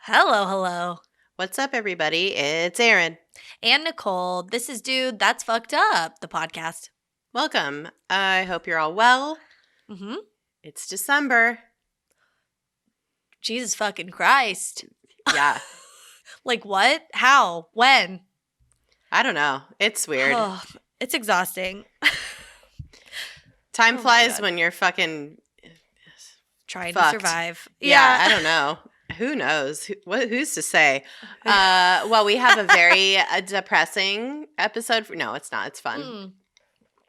Hello, hello. What's up, everybody? It's Erin. And Nicole. This is Dude, That's Fucked Up, the podcast. Welcome. I hope you're all well. Mm-hmm. It's December. Jesus fucking Christ. Yeah. Like what? How? When? I don't know. It's weird. Oh, it's exhausting. Time flies when you're fucking trying fucked. to survive. Yeah, I don't know. Who knows? Who's to say? Well, we have a very depressing episode. No, it's not. It's fun.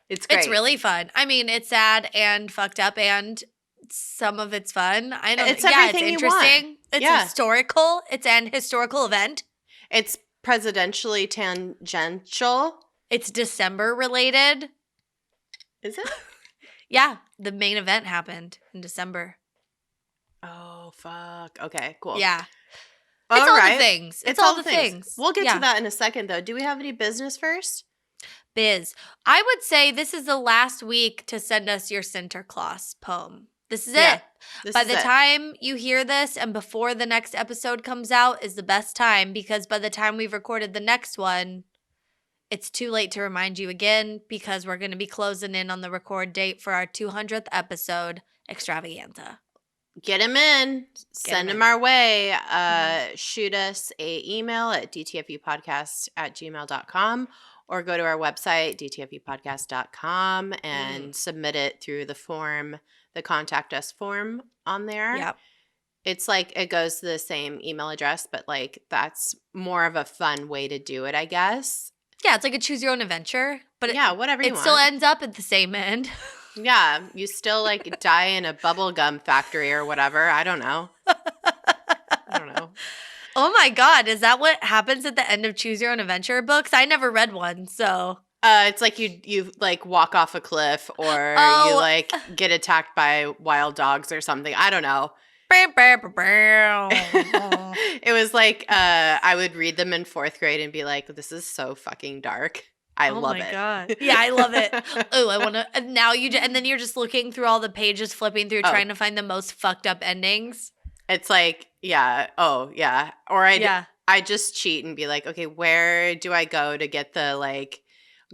It's great. It's really fun. I mean, it's sad and fucked up, and some of it's fun. I don't. It's everything it's you interesting. want. It's historical. It's an historical event. It's presidentially tangential. It's December related. Is it? Yeah, the main event happened in December. Oh, fuck. Okay, cool. Yeah. It's all the things. It's all the things. We'll get to that in a second, though. Do we have any business first? Biz. I would say this is the last week to send us your Sinterklaas poem. This is it. By the time you hear this and before the next episode comes out is the best time, because by the time we've recorded the next one, it's too late to remind you again, because we're going to be closing in on the record date for our 200th episode extravaganza. Get them in. Send them our way. Shoot us a email at dtfupodcast@gmail.com or go to our website, dtfupodcast.com, and submit it through the form, the contact us form on there. Yep. It's like it goes to the same email address, but like that's more of a fun way to do it, I guess. Yeah, it's like a choose your own adventure. But whatever you want. It still ends up at the same end. Yeah, you still like die in a bubble gum factory or whatever. I don't know. Oh my God, is that what happens at the end of Choose Your Own Adventure books? I never read one, so. It's like you like walk off a cliff or you like get attacked by wild dogs or something. I don't know. It was like I would read them in 4th grade and be like, this is so fucking dark. I love it. Oh my God. Yeah, I love it. Oh, I want to. Now and then you're just looking through all the pages, flipping through, trying to find the most fucked up endings. It's like, yeah. Oh, yeah. Or I just cheat and be like, okay, where do I go to get the like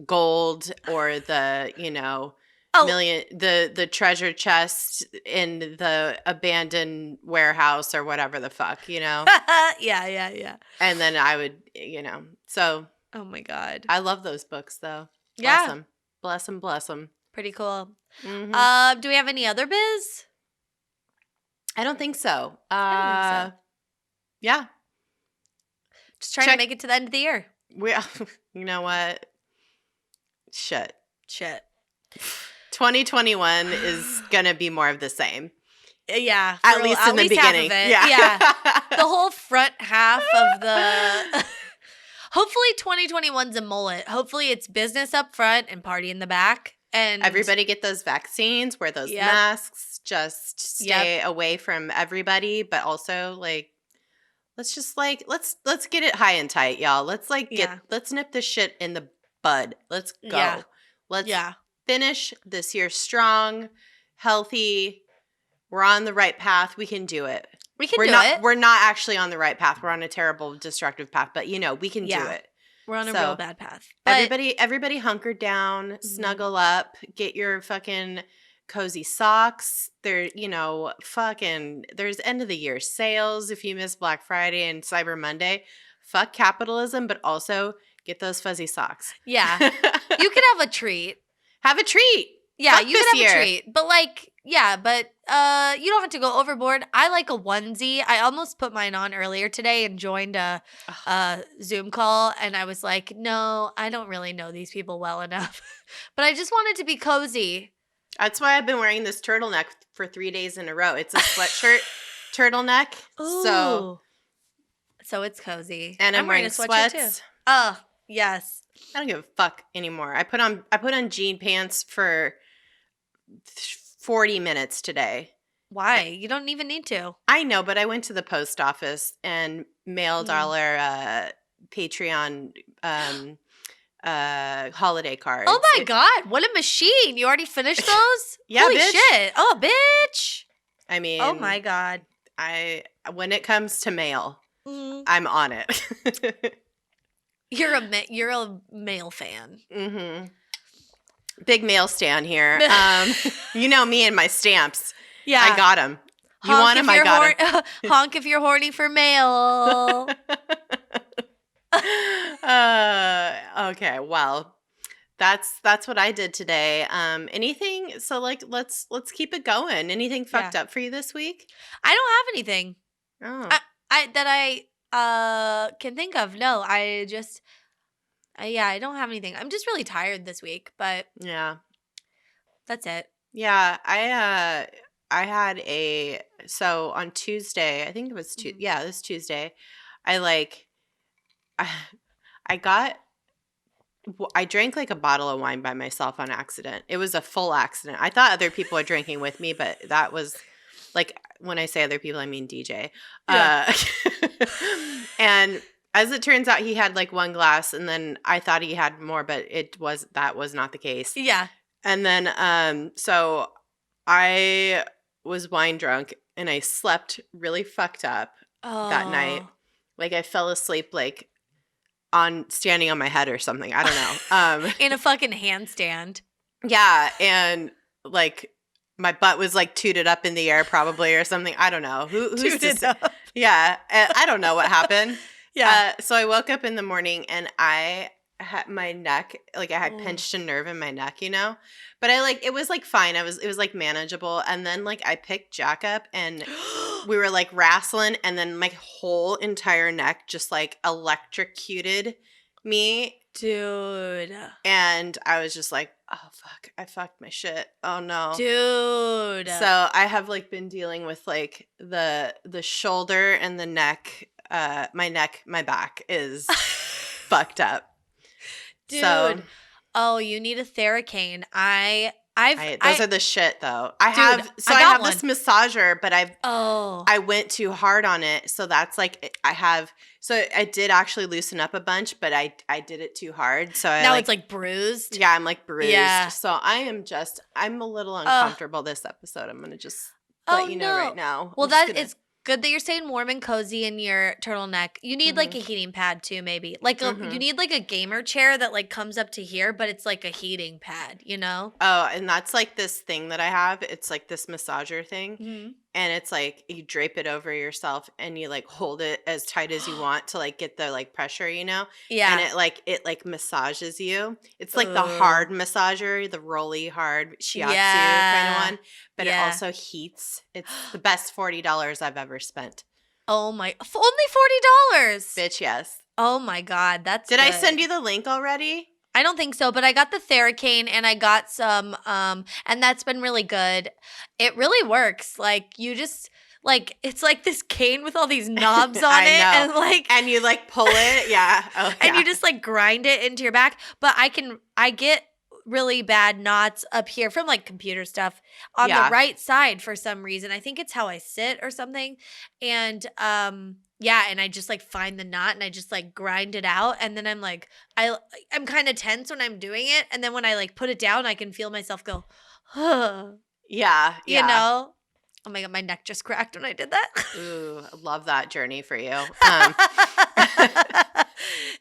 gold or the, the treasure chest in the abandoned warehouse or whatever the fuck, Yeah. And then I would, so. Oh my God. I love those books though. Bless them. Bless them, bless them. Pretty cool. Mm-hmm. Do we have any other biz? I don't think so. I don't think so. Yeah. Just trying to make it to the end of the year. You know what? Shit. 2021 is going to be more of the same. Yeah. At least in the beginning. Yeah. The whole front half of the... Hopefully 2021's a mullet. Hopefully it's business up front and party in the back. And everybody get those vaccines, wear those masks, just stay away from everybody, but also like let's just like let's get it high and tight, y'all. Let's like let's nip this shit in the bud. Let's go. Yeah. Let's finish this year strong, healthy. We're on the right path. We can do it. We're not actually on the right path. We're on a terrible, destructive path. But, we can do it. We're on a real bad path. But everybody hunker down, snuggle up, get your fucking cozy socks. There's end of the year sales if you miss Black Friday and Cyber Monday. Fuck capitalism, but also get those fuzzy socks. Yeah. You can have a treat. Have a treat. Yeah, you can have a treat. But you don't have to go overboard. I like a onesie. I almost put mine on earlier today and joined a Zoom call. And I was like, no, I don't really know these people well enough. But I just wanted to be cozy. That's why I've been wearing this turtleneck for 3 days in a row. It's a sweatshirt turtleneck. Ooh. So it's cozy. And I'm wearing sweats. Too. Oh, yes. I don't give a fuck anymore. I put on jean pants for 40 minutes today. Why? You don't even need to. I know, but I went to the post office and mailed all our Patreon holiday cards. Oh my God, what a machine. You already finished those? Yeah, Holy bitch. shit. Oh, bitch. I mean. Oh my God. When it comes to mail, I'm on it. You're a male fan. Mm-hmm. Big male stan here. You know me and my stamps. Yeah. I got them. You want them? I got them. Honk if you're horny for mail. Okay, well, that's what I did today. Anything? So like, let's keep it going. Anything fucked up for you this week? I don't have anything. Oh, that I can think of. No, I just, I don't have anything. I'm just really tired this week, but yeah, that's it. Yeah, I had so on Tuesday, I think it was this Tuesday, I drank like a bottle of wine by myself on accident. It was a full accident. I thought other people were drinking with me, but that was like, when I say other people, I mean DJ. Yeah. And as it turns out, he had like one glass, and then I thought he had more, but that was not the case. Yeah. And then so I was wine drunk, and I slept really fucked up that night. Like I fell asleep like standing on my head or something. I don't know. In a fucking handstand. Yeah, and like my butt was like tooted up in the air probably or something. I don't know. Who's tooted up? Yeah, I don't know what happened. Yeah. So I woke up in the morning, and I had my neck, like I had pinched a nerve in my neck, but it was like fine. It was like manageable. And then like I picked Jack up, and we were like wrestling, and then my whole entire neck just like electrocuted me. Dude. And I was just like, oh fuck, I fucked my shit. Oh no. Dude. So I have like been dealing with like the shoulder and the neck, my back is fucked up. Dude. So, you need a Theracane. Those are the shit though. I have this massager, but I went too hard on it. So that's like, I did actually loosen up a bunch, but I did it too hard. So now it's like bruised. Yeah, I'm like bruised. Yeah. So I'm a little uncomfortable this episode. I'm going to just let you know right now. Well, it's good that you're staying warm and cozy in your turtleneck. You need like a heating pad too, maybe. Like you need like a gamer chair that like comes up to here, but it's like a heating pad, Oh, and that's like this thing that I have. It's like this massager thing. Mm-hmm. And it's like you drape it over yourself, and you like hold it as tight as you want to like get the like pressure, Yeah. And it like massages you. It's like the hard massager, the rolly hard shiatsu kind of one. But it also heats. It's the best $40 I've ever spent. Oh my, only $40. Bitch, yes. Oh my God, Did I send you the link already? I don't think so, but I got the Theracane, and I got some, and that's been really good. It really works. Like you just like, it's like this cane with all these knobs on it, and you like pull it, yeah. And you just like grind it into your back. But I get really bad knots up here from like computer stuff on the right side for some reason. I think it's how I sit or something, and and I just like find the knot, and I just like grind it out, and then I'm like I'm kind of tense when I'm doing it, and then when I like put it down, I can feel myself go, yeah. Oh my God, my neck just cracked when I did that. Ooh, I love that journey for you.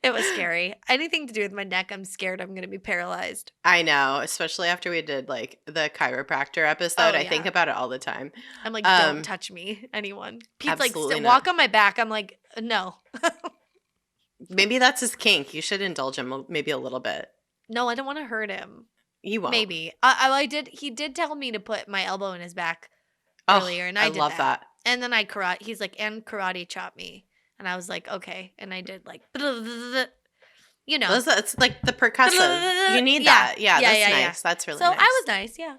It was scary. Anything to do with my neck, I'm scared I'm going to be paralyzed. I know, especially after we did like the chiropractor episode. I think about it all the time. I'm like, don't touch me, anyone. Pete's like, walk on my back. I'm like, no. Maybe that's his kink. You should indulge him maybe a little bit. No, I don't want to hurt him. You won't. Maybe. I did. He did tell me to put my elbow in his back earlier, and I did love that. And then he's like, and karate chop me. And I was like, okay. And I did like, It's like the percussive. You need that. Yeah, that's nice. Yeah. That's really nice. So I was nice, yeah.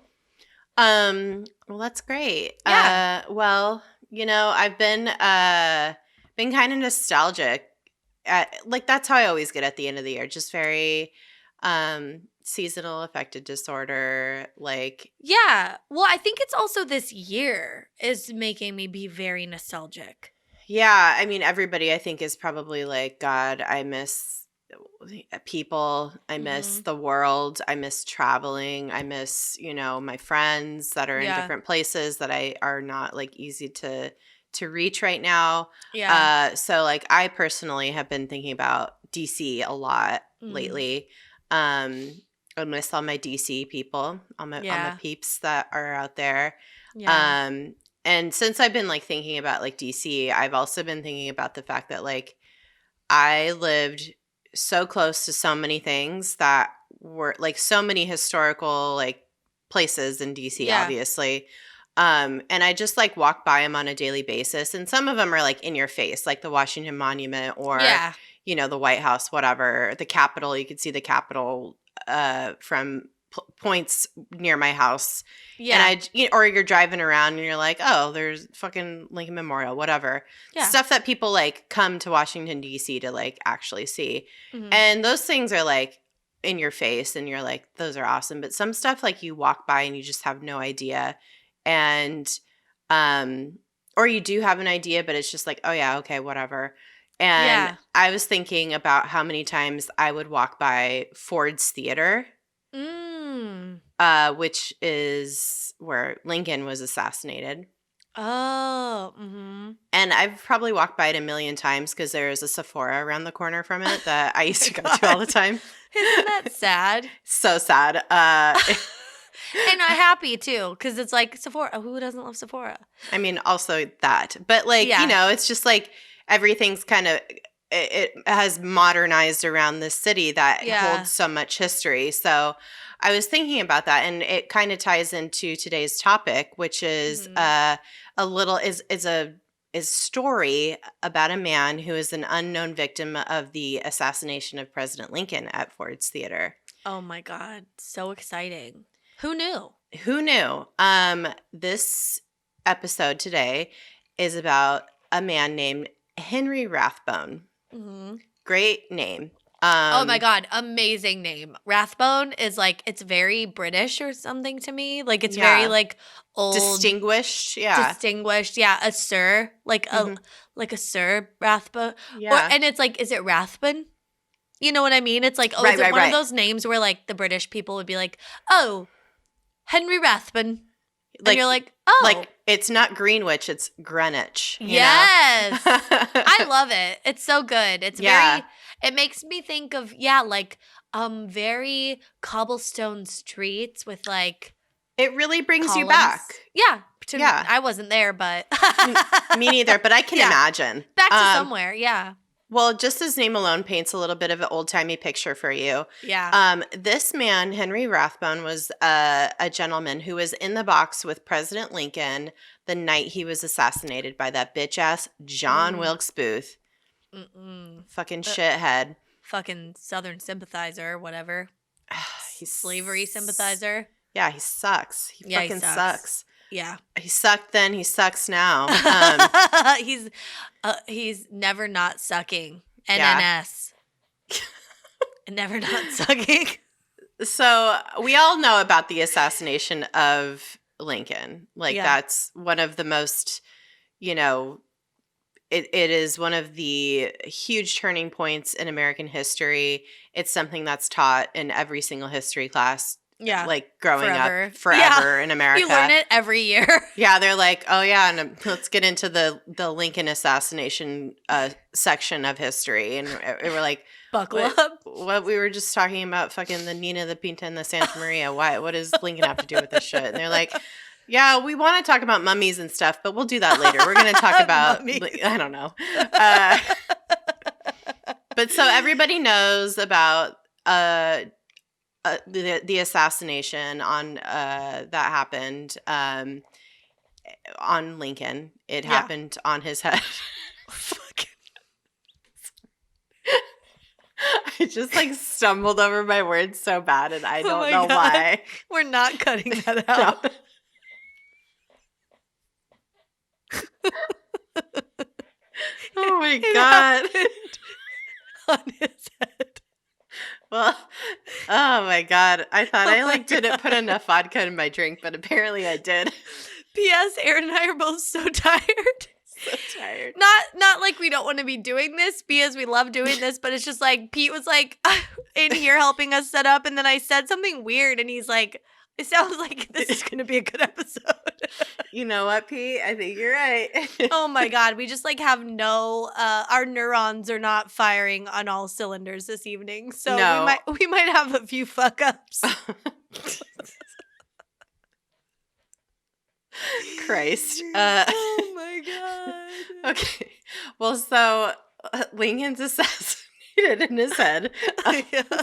Well, that's great. Yeah. I've been kind of nostalgic. Like that's how I always get at the end of the year. Just very seasonal affective disorder. Like, yeah. Well, I think it's also this year is making me be very nostalgic. Yeah, I mean, everybody I think is probably like, God, I miss people. I miss the world. I miss traveling. I miss, my friends that are in different places that are not like easy to to reach right now. Yeah. So like I personally have been thinking about DC a lot lately. I miss all my DC people, all my peeps that are out there. Yeah. And since I've been like thinking about like DC, I've also been thinking about the fact that like I lived so close to so many things that were like so many historical like places in DC, obviously. And I just like walk by them on a daily basis. And some of them are like in your face, like the Washington Monument or, you know, the White House, whatever, the Capitol. You could see the Capitol from points near my house. Yeah. And or you're driving around and you're like, oh, there's fucking Lincoln Memorial, whatever. Yeah. Stuff that people like come to Washington, D.C. to like actually see. And those things are like in your face and you're like, those are awesome. But some stuff like you walk by and you just have no idea. And, or you do have an idea, but it's just like, oh yeah, okay, whatever. And I was thinking about how many times I would walk by Ford's Theater, which is where Lincoln was assassinated. Oh. And I've probably walked by it a million times because there's a Sephora around the corner from it that I used to go to all the time. Isn't that sad? So sad. And I'm happy too, because it's like Sephora. Who doesn't love Sephora? I mean, also that. But like, you know, it's just like everything's kind of, it has modernized around this city that holds so much history. So I was thinking about that, and it kind of ties into today's topic, which is a story about a man who is an unknown victim of the assassination of President Lincoln at Ford's Theater. Oh my God. So exciting. Who knew? Who knew? This episode today is about a man named Henry Rathbone. Great name. Oh my God. Amazing name. Rathbone is like, it's very British or something to me. Like it's very like old. Distinguished. Yeah. Distinguished. Yeah. A sir. Like a Sir Rathbone. Yeah. And it's like, is it Rathbone? You know what I mean? It's like, is it one of those names where like the British people would be like, oh, Henry Rathbone. Like, and you're like, oh. Like, it's not Greenwich, it's Greenwich. Yes. I love it. It's so good. It's very, it makes me think of, like, very cobblestone streets with like. It really brings columns. You back. Yeah. I wasn't there, but. Me neither, but I can imagine. Back to somewhere, yeah. Well, just his name alone paints a little bit of an old-timey picture for you. Yeah. This man, Henry Rathbone, was a gentleman who was in the box with President Lincoln the night he was assassinated by that bitch-ass John Wilkes Booth. Fucking shithead. Fucking Southern sympathizer, whatever. He's slavery sympathizer. Yeah, he sucks. He fucking sucks. Yeah. He sucked then, he sucks now. He's never not sucking. NNS. Never not sucking. So we all know about the assassination of Lincoln. Like that's one of the most, you know, it is one of the huge turning points in American history. It's something that's taught in every single history class. Yeah. Like growing up forever in America. You learn it every year. Yeah. They're like, oh yeah. And let's get into the Lincoln assassination section of history. And we're like, buckle up. What we were just talking about fucking the Nina, the Pinta, and the Santa Maria. What does Lincoln have to do with this shit? And they're like, yeah, we want to talk about mummies and stuff, but we'll do that later. We're going to talk about, I don't know. But so everybody knows about the assassination on that happened on Lincoln. It happened on his head. I just like stumbled over my words so bad, and I don't know why. We're not cutting that out. Oh my God. On his head. Well, oh my God. I thought I like didn't put enough vodka in my drink, but apparently I did. P.S. Erin and I are both so tired. So tired. Not like we don't want to be doing this because we love doing this, but it's just like Pete was like in here helping us set up, and then I said something weird and he's like, It sounds like this is going to be a good episode. You know what, Pete? I think you're right. Oh my God. We just like have our neurons are not firing on all cylinders this evening. So we might have a few fuck ups. Christ. Oh my God. Okay. Well, so Lincoln's assassinated in his head.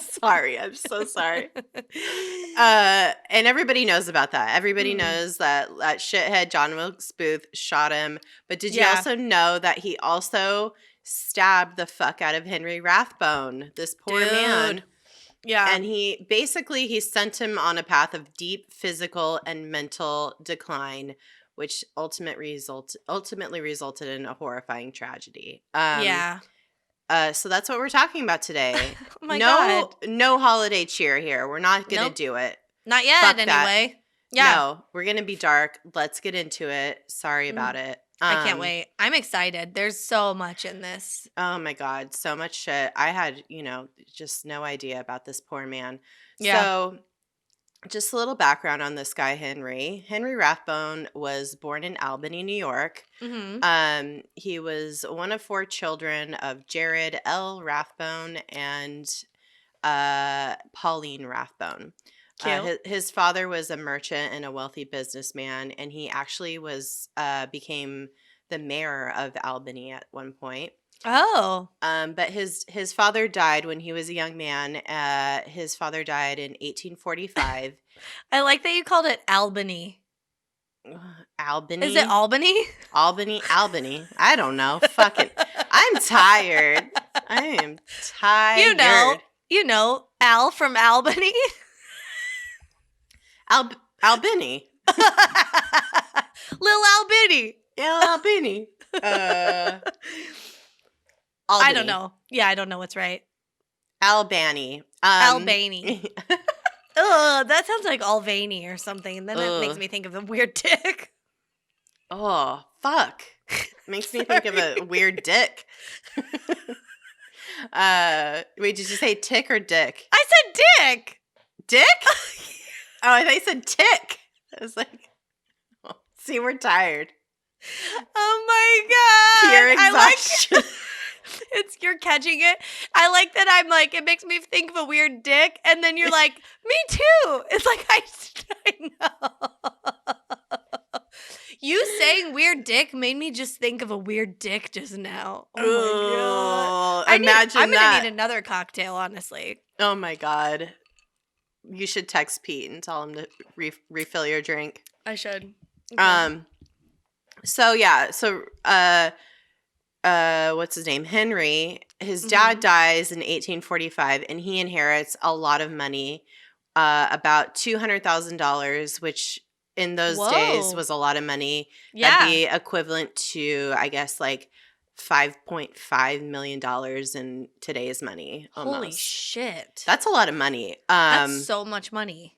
Sorry. I'm so sorry. And everybody knows about that. Everybody knows that shithead John Wilkes Booth shot him. But did you also know that he also stabbed the fuck out of Henry Rathbone, this poor man? Yeah. And he sent him on a path of deep physical and mental decline, which ultimately resulted in a horrifying tragedy. So that's what we're talking about today. Oh my God. No holiday cheer here. We're not going to do it. Not yet, Fuck anyway. That. Yeah. No, we're going to be dark. Let's get into it. Sorry about it. I can't wait. I'm excited. There's so much in this. Oh my God. So much shit. I had, just no idea about this poor man. Yeah. So just a little background on this guy, Henry. Henry Rathbone was born in Albany, New York. Mm-hmm. He was one of 4 children of Jared L. Rathbone and Pauline Rathbone. His father was a merchant and a wealthy businessman, and he actually became the mayor of Albany at one point. Oh. But his father died when he was a young man. His father died in 1845. I like that you called it Albany. Albany? Is it Albany? Albany. I don't know. Fuck it. I'm tired. I am tired. You know, Al from Albany. Albany. Lil Albany. Albany. Albany. I don't know. Yeah, I don't know what's right. Albany. Albany. Ugh, that sounds like Albany or something. And then it makes me think of a weird dick. Oh, fuck. Makes me think of a weird dick. Wait, did you say tick or dick? I said dick. Dick? Oh, I thought you said tick. I was like, see, we're tired. Oh my God. Pure exhaustion. You're catching it. I like that I'm like, it makes me think of a weird dick. And then you're like, me too. It's like, I know. You saying weird dick made me just think of a weird dick just now. Oh my God. Imagine that. I'm going to need another cocktail, honestly. Oh my God. You should text Pete and tell him to refill your drink. I should. Okay. What's his name? Henry. His dad dies in 1845, and he inherits a lot of money, about $200,000, which in those days was a lot of money. Yeah. That'd be equivalent to, I guess, like $5.5 million in today's money. Almost. Holy shit. That's a lot of money. That's so much money.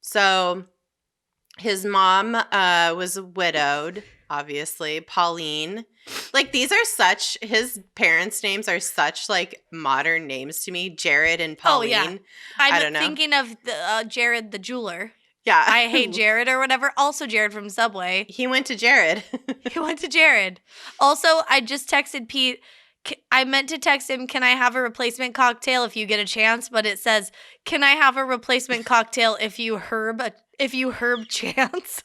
So his mom was widowed, obviously. Pauline. Like, his parents' names are such, like, modern names to me. Jared and Pauline. Oh, yeah. I don't know. Thinking of Jared the jeweler. Yeah. I hate Jared or whatever. Also Jared from Subway. He went to Jared. He went to Jared. Also, I just texted Pete. I meant to text him, can I have a replacement cocktail if you get a chance? But it says, can I have a replacement cocktail if you herb chance?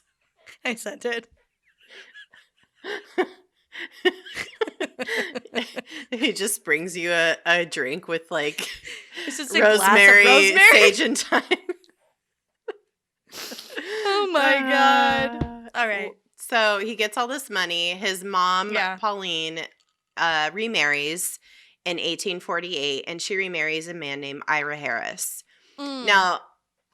I sent it. He just brings you a drink with, like, it's just a rosemary, glass of rosemary, sage, and thyme. Oh my God. All right. So he gets all this money. His mom, Pauline, remarries in 1848, and she remarries a man named Ira Harris. Now,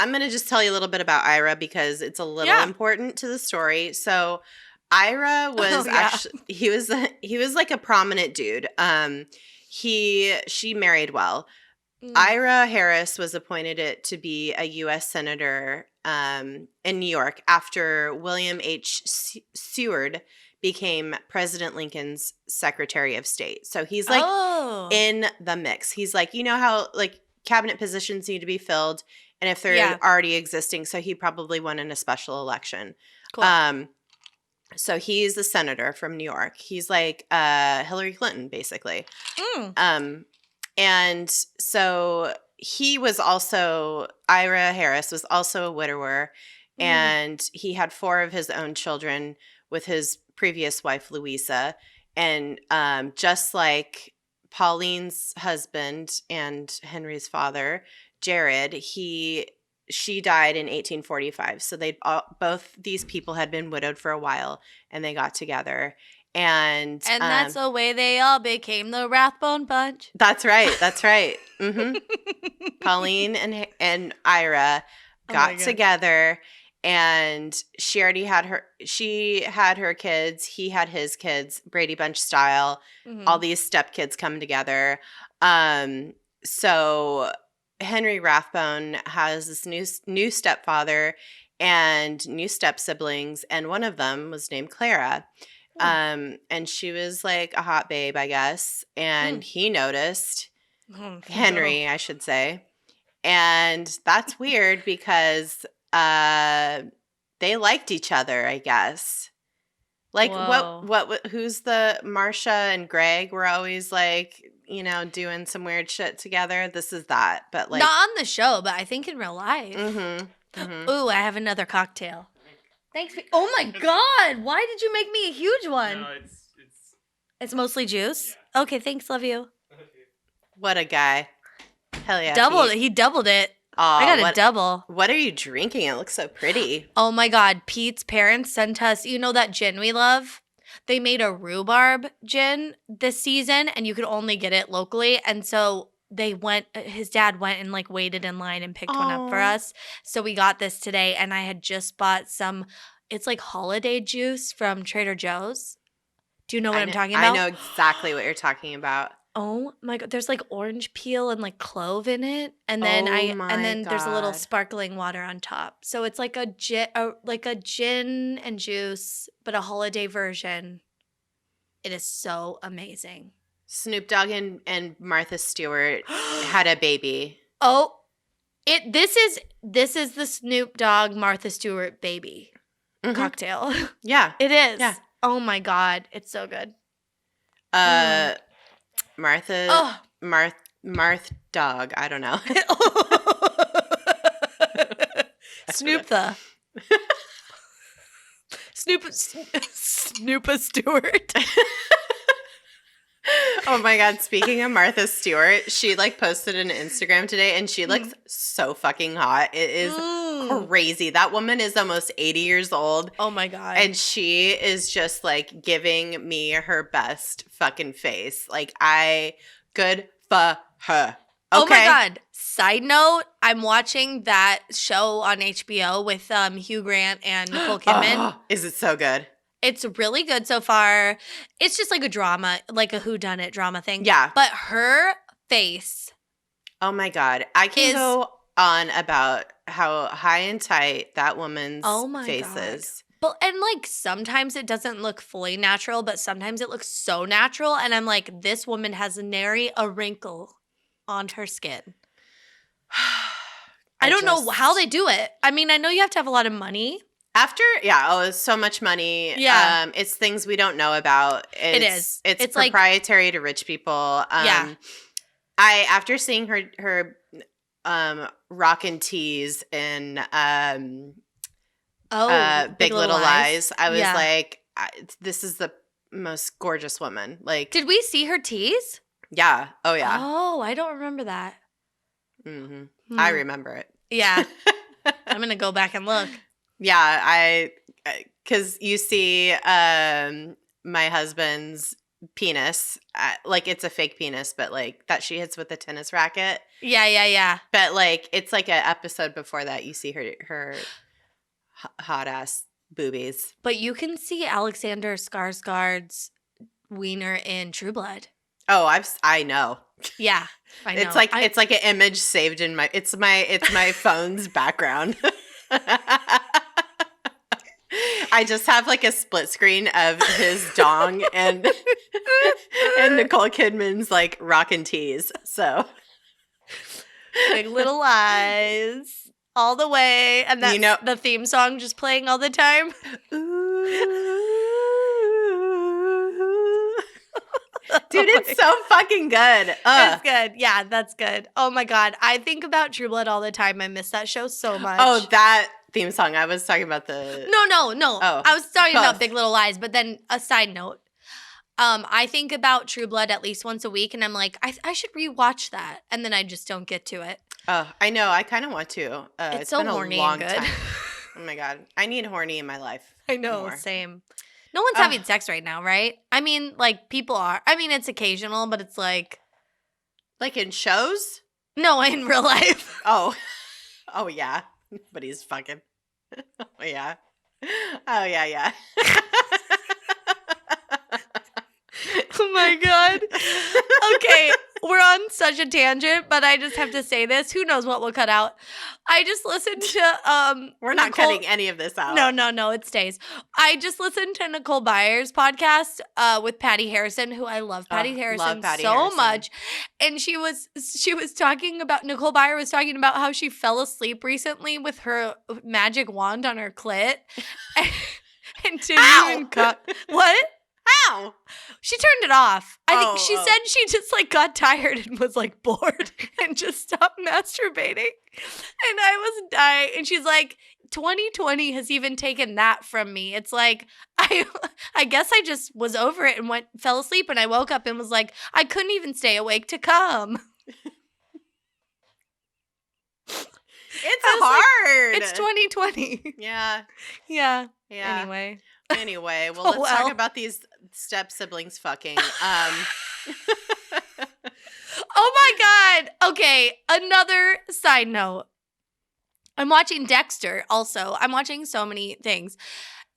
I'm going to just tell you a little bit about Ira because it's a little important to the story. So Ira was he was like a prominent dude. She married well. Ira Harris was appointed to be a U.S. Senator in New York after William H. Seward became President Lincoln's Secretary of State. So he's like in the mix. He's like, you know how like cabinet positions need to be filled and if they're already existing, so he probably won in a special election. Cool. So he's a senator from New York. He's like Hillary Clinton, basically. And so he was also, Ira Harris was also a widower, and he had 4 of his own children with his previous wife, Louisa. And just like Pauline's husband and Henry's father, Jared, she died in 1845. So both these people had been widowed for a while, and they got together. And that's the way they all became the Rathbone bunch. That's right. That's right. Pauline and Ira got together, and she had her kids. He had his kids, Brady Bunch style. All these stepkids come together. So Henry Rathbone has this new stepfather and new step siblings, and one of them was named Clara. And she was like a hot babe, I guess. And he noticed Henry, I should say. And that's weird because they liked each other, I guess. Like who's the Marsha and Greg were always like, doing some weird shit together. This is that, but like not on the show, but I think in real life. Ooh, I have another cocktail. Thanks. Oh my God! Why did you make me a huge one? No, it's mostly juice. Yeah. Okay, thanks. Love you. What a guy! Hell yeah! Doubled it. He doubled it. I got a double. What are you drinking? It looks so pretty. Oh my God! Pete's parents sent us. You know that gin we love? They made a rhubarb gin this season, and you could only get it locally. And so his dad went and like waited in line and picked one up for us. So we got this today, and I had just bought it's like holiday juice from Trader Joe's. Do you know what I'm talking about? I know exactly what you're talking about. Oh my God. There's like orange peel and like clove in it. And then there's a little sparkling water on top. So it's like a gin and juice, but a holiday version. It is so amazing. Snoop Dogg and Martha Stewart had a baby. Oh, this is the Snoop Dogg Martha Stewart baby cocktail. Yeah, it is. Yeah. Oh my God, it's so good. Martha Dog. I don't know. Snoopa Stewart. Oh my God, speaking of Martha Stewart, she like posted an Instagram today, and she looks so fucking hot. It is crazy. That woman is almost 80 years old. Oh my God. And she is just like giving me her best fucking face. Like good for her. Okay? Oh my God. Side note, I'm watching that show on HBO with Hugh Grant and Nicole Kidman. Oh, is it so good? It's really good so far. It's just like a drama, like a whodunit drama thing. Yeah. But her face. Oh my God. I can go on about how high and tight that woman's face is. But and like sometimes it doesn't look fully natural, but sometimes it looks so natural. And I'm like, this woman has nary a wrinkle on her skin. I don't know how they do it. I mean, I know you have to have a lot of money. It's so much money. Yeah. It's things we don't know about. It's proprietary to rich people. After seeing her rockin' tees in Big Little Lies, I was like, this is the most gorgeous woman. Like, did we see her tees? Yeah. Oh yeah. Oh, I don't remember that. Mm-hmm. I remember it. Yeah. I'm gonna go back and look. Yeah, because you see my husband's penis, like it's a fake penis, but like that she hits with a tennis racket. Yeah. But like it's like an episode before that, you see her hot ass boobies. But you can see Alexander Skarsgård's wiener in True Blood. Oh, I know. Yeah, I know. It's like an image saved in my phone's background. I just have like a split screen of his dong and Nicole Kidman's like rockin' tees. So Big Little Lies. all the way. And that's the theme song just playing all the time. Dude, it's so fucking good. It's good. Yeah, that's good. Oh my God. I think about True Blood all the time. I miss that show so much. Oh, that theme song. I was talking about the... No. Oh, I was talking about Big Little Lies, but then a side note. I think about True Blood at least once a week, and I'm like, I should rewatch that. And then I just don't get to it. Oh, I know. I kind of want to. It's so been horny a long and good. time. Oh my God. I need horny in my life. I know, same. No one's having sex right now, right? I mean, like, people are. I mean, it's occasional, but it's like... Like in shows? No, in real life. Oh. Oh, yeah. But he's fucking. Oh, yeah. Oh, yeah. Oh, my God. Okay, we're on such a tangent, but I just have to say this. Who knows what we'll cut out? I just listened to We're not cutting any of this out. No, it stays. I just listened to Nicole Byers' podcast with Patty Harrison, who I love Patty Harrison much. And she was talking about, Nicole Byers was talking about how she fell asleep recently with her magic wand on her clit. And didn't even cut. What? How? She turned it off. I think she said she just like got tired and was like bored and just stopped masturbating. And I was dying. And she's like, 2020 has even taken that from me. It's like, I guess I just was over it and fell asleep, and I woke up and was like, I couldn't even stay awake to come. It's hard. Like, it's 2020. Yeah. Anyway, well, let's talk about these step siblings fucking. Oh my God. Okay, another side note. I'm watching Dexter also. I'm watching so many things.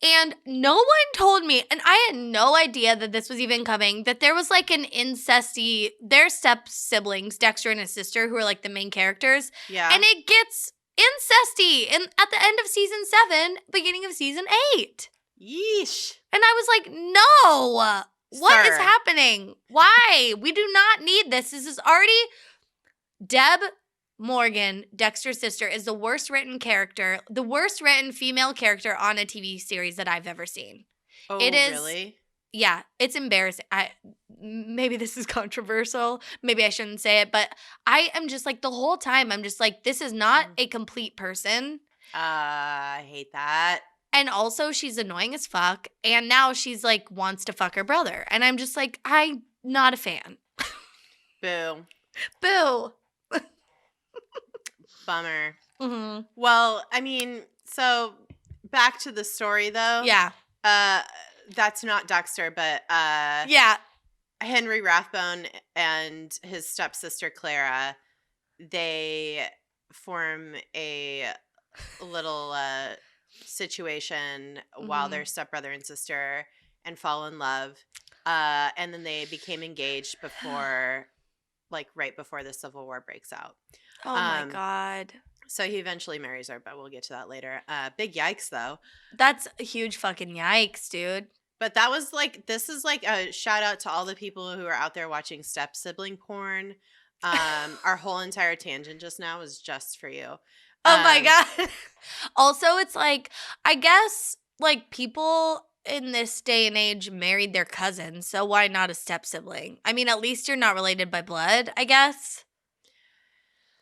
And no one told me, and I had no idea that this was even coming, that there was like an incesty, their step siblings, Dexter and his sister, who are like the main characters. Yeah. And it gets incesty at the end of season 7, beginning of season 8. Yeesh. And I was like, no, what is happening? Why? We do not need this. This is already... Deb Morgan, Dexter's sister, is the worst written female character on a TV series that I've ever seen. Oh, it is, really? Yeah, it's embarrassing. Maybe this is controversial. Maybe I shouldn't say it, but I am just like, the whole time, I'm just like, this is not a complete person. I hate that. And also, she's annoying as fuck. And now she's like, wants to fuck her brother. And I'm just like, I'm not a fan. Boo. Boo. Bummer. Mm-hmm. Well, I mean, so back to the story, though. Yeah. That's not Dexter, but yeah. Henry Rathbone and his stepsister Clara, they form a little situation while they're stepbrother and sister and fall in love. And then they became engaged right before the Civil War breaks out. Oh my God. So he eventually marries her, but we'll get to that later. Big yikes, though. That's a huge fucking yikes, dude. But that was like, this is like a shout out to all the people who are out there watching step sibling porn. Our whole entire tangent just now was just for you. Oh my God. Also, it's like, I guess like people in this day and age married their cousins, so why not a step sibling? I mean, at least you're not related by blood, I guess.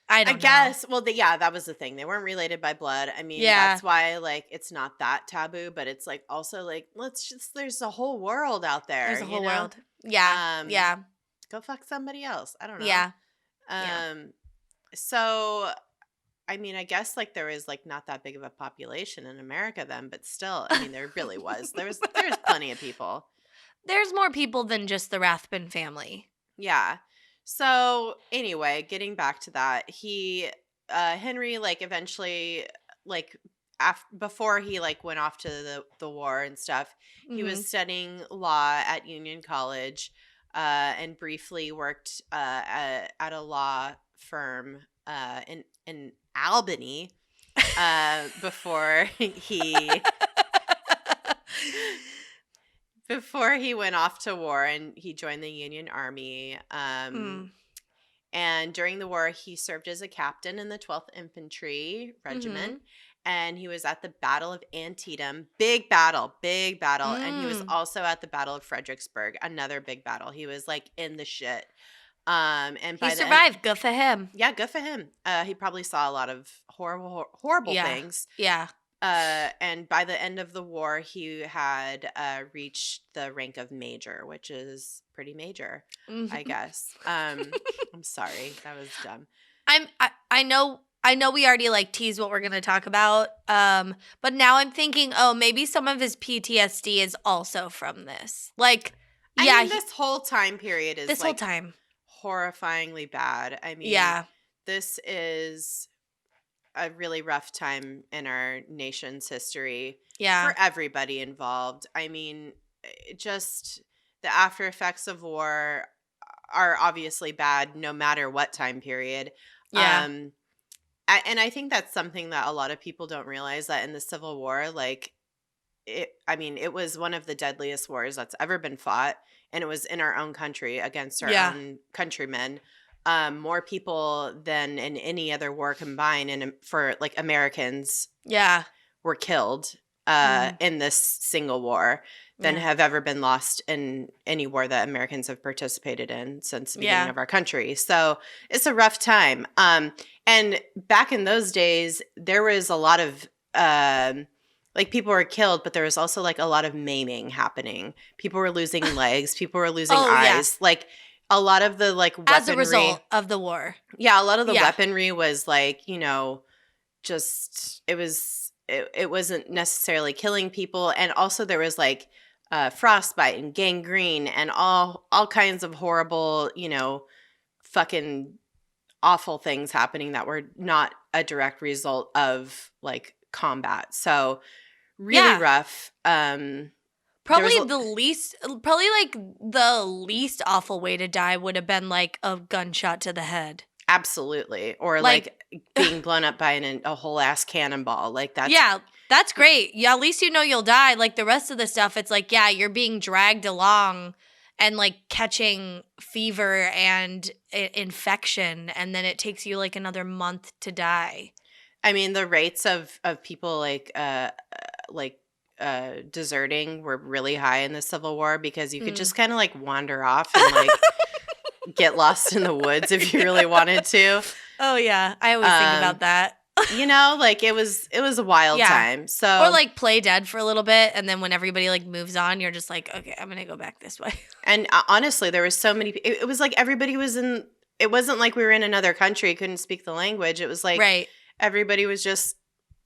I guess. Well, that was the thing. They weren't related by blood. I mean, that's why, like, it's not that taboo, but it's, like, also, like, there's a whole world out there. There's a whole world. Yeah. Yeah. Go fuck somebody else. I don't know. Yeah. So, I mean, I guess, like, there was, like, not that big of a population in America then, but still, I mean, there really was. There's plenty of people. There's more people than just the Rathbone family. Yeah. So anyway, getting back to that, Henry, like, eventually, like, before he, like, went off to the war and stuff, he was studying law at Union College, and briefly worked at a law firm in Albany before he went off to war and he joined the Union Army. And during the war, he served as a captain in the 12th Infantry Regiment. And he was at the Battle of Antietam. Big battle. And he was also at the Battle of Fredericksburg. Another big battle. He was like in the shit. And he survived. Good for him. Yeah, good for him. He probably saw a lot of horrible things. Yeah. And by the end of the war, he had reached the rank of major, which is pretty major, I guess. I'm sorry, that was dumb. I know we already like teased what we're going to talk about, but now I'm thinking, maybe some of his PTSD is also from this. Like, I mean, this whole time period is whole time horrifyingly bad. I mean, this is a really rough time in our nation's history for everybody involved. I mean, just the after effects of war are obviously bad no matter what time period. Yeah. And I think that's something that a lot of people don't realize, that in the Civil War, like, it was one of the deadliest wars that's ever been fought, and it was in our own country against our own countrymen. More people than in any other war combined, and for like Americans, were killed in this single war than have ever been lost in any war that Americans have participated in since the beginning of our country. So it's a rough time. And back in those days, there was a lot of like, people were killed, but there was also like a lot of maiming happening. People were losing legs. People were losing eyes. Like, a lot of the like weaponry, as a result of the war. Yeah, a lot of the weaponry was like, just it wasn't necessarily killing people, and also there was like frostbite and gangrene and all kinds of horrible, fucking awful things happening that were not a direct result of like combat. So really rough. Probably the least awful way to die would have been like a gunshot to the head. Absolutely. Or like being blown up by a whole ass cannonball. Like, that's that's great. Yeah, at least you'll die. Like, the rest of the stuff, it's like, you're being dragged along and like catching fever and infection, and then it takes you like another month to die. I mean, the rates of people deserting were really high in the Civil War, because you could just kind of like wander off and like get lost in the woods if you really wanted to. Oh yeah, I always think about that. Like, it was a wild time. So, or like play dead for a little bit, and then when everybody like moves on, you're just like, okay, I'm gonna go back this way. And honestly, there was so many. It was like everybody was in. It wasn't like we were in another country, couldn't speak the language. It was like everybody was just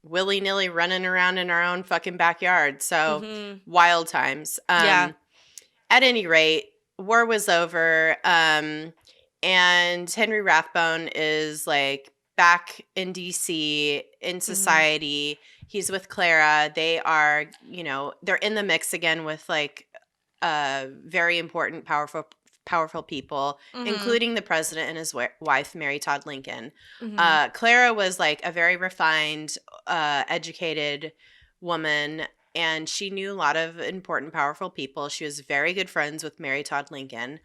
willy-nilly running around in our own fucking backyard. So wild times. At any rate, war was over. And Henry Rathbone is like back in DC, in society. He's with Clara. They are, they're in the mix again with like very important, powerful people, including the president and his wife, Mary Todd Lincoln. Clara was like a very refined, educated woman, and she knew a lot of important, powerful people. She was very good friends with Mary Todd Lincoln.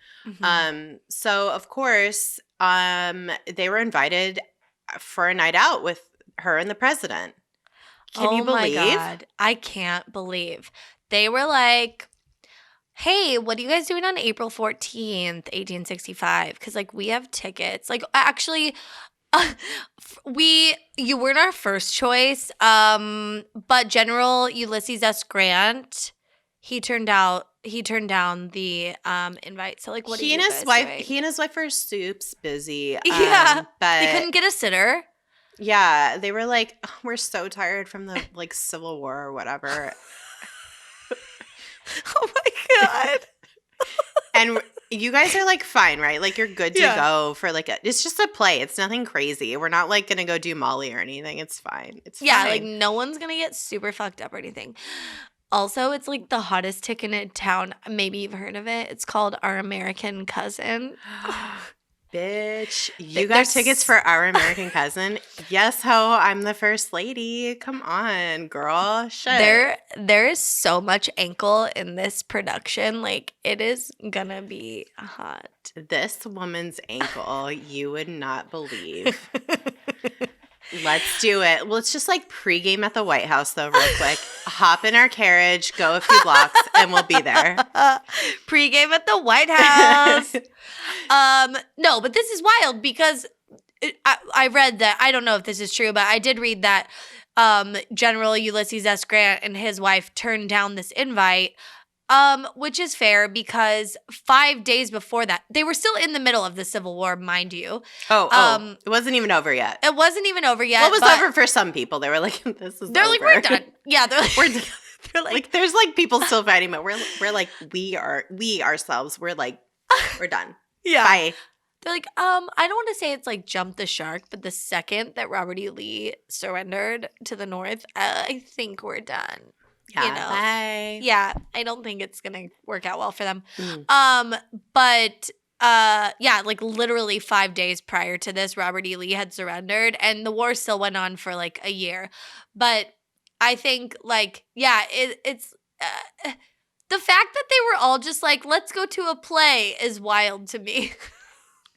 So, of course, they were invited for a night out with her and the president. Can you believe? Oh, my God. I can't believe. They were like, hey, what are you guys doing on April 14th, 1865? Because, like, we have tickets. Like, actually, you weren't our first choice, but General Ulysses S. Grant, he turned down the invite. So, like, what are you guys doing? He and his wife are soups busy. But they but couldn't get a sitter. Yeah, they were like, oh, we're so tired from the like Civil War or whatever. Oh my God. And you guys are like fine, right? Like, you're good to go for like it's just a play. It's nothing crazy. We're not like gonna go do Molly or anything. It's fine. It's fine. Like, no one's gonna get super fucked up or anything. Also, it's like the hottest ticket in town. Maybe you've heard of it. It's called Our American Cousin. Bitch, you got tickets for Our American Cousin? Yes, ho, I'm the first lady. Come on, girl. Shit. There is so much ankle in this production. Like, it is gonna be hot. This woman's ankle, you would not believe. Let's do it. Well, it's just like pregame at the White House, though, real quick. Hop in our carriage, go a few blocks, and we'll be there. Pregame at the White House. No, but this is wild because I read that. I don't know if this is true, but I did read that General Ulysses S. Grant and his wife turned down this invite. Which is fair because 5 days before that, they were still in the middle of the Civil War, mind you. It wasn't even over yet. It wasn't even over yet. Well, it was over for some people. They were like, "This is." They're over. like, "We're done." Yeah, they're like, "We're done." They're like, there's like people still fighting, but we're like, we ourselves, we're like, we're done. Yeah. Bye. They're like, I don't want to say it's like jump the shark, but the second that Robert E. Lee surrendered to the North, I think we're done. Yeah, you know? bye. Yeah, I don't think it's gonna work out well for them. Mm. Yeah, like literally 5 days prior to this, Robert E. Lee had surrendered, and the war still went on for like a year. But I think, like, yeah, it's the fact that they were all just like, let's go to a play is wild to me.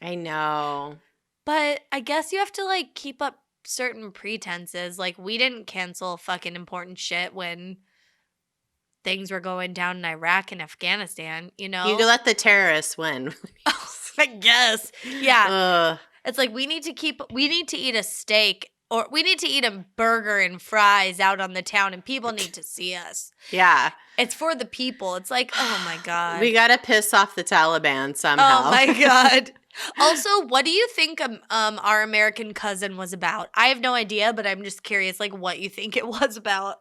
I know, but I guess you have to like keep up certain pretenses. Like, we didn't cancel fucking important shit when things were going down in Iraq and Afghanistan, you know? You let the terrorists win. I guess. Yeah. It's like we need to eat a steak, or we need to eat a burger and fries out on the town, and people need to see us. Yeah. It's for the people. It's like, oh my God. We got to piss off the Taliban somehow. Oh my God. Also, what do you think Our American Cousin was about? I have no idea, but I'm just curious, like, what you think it was about.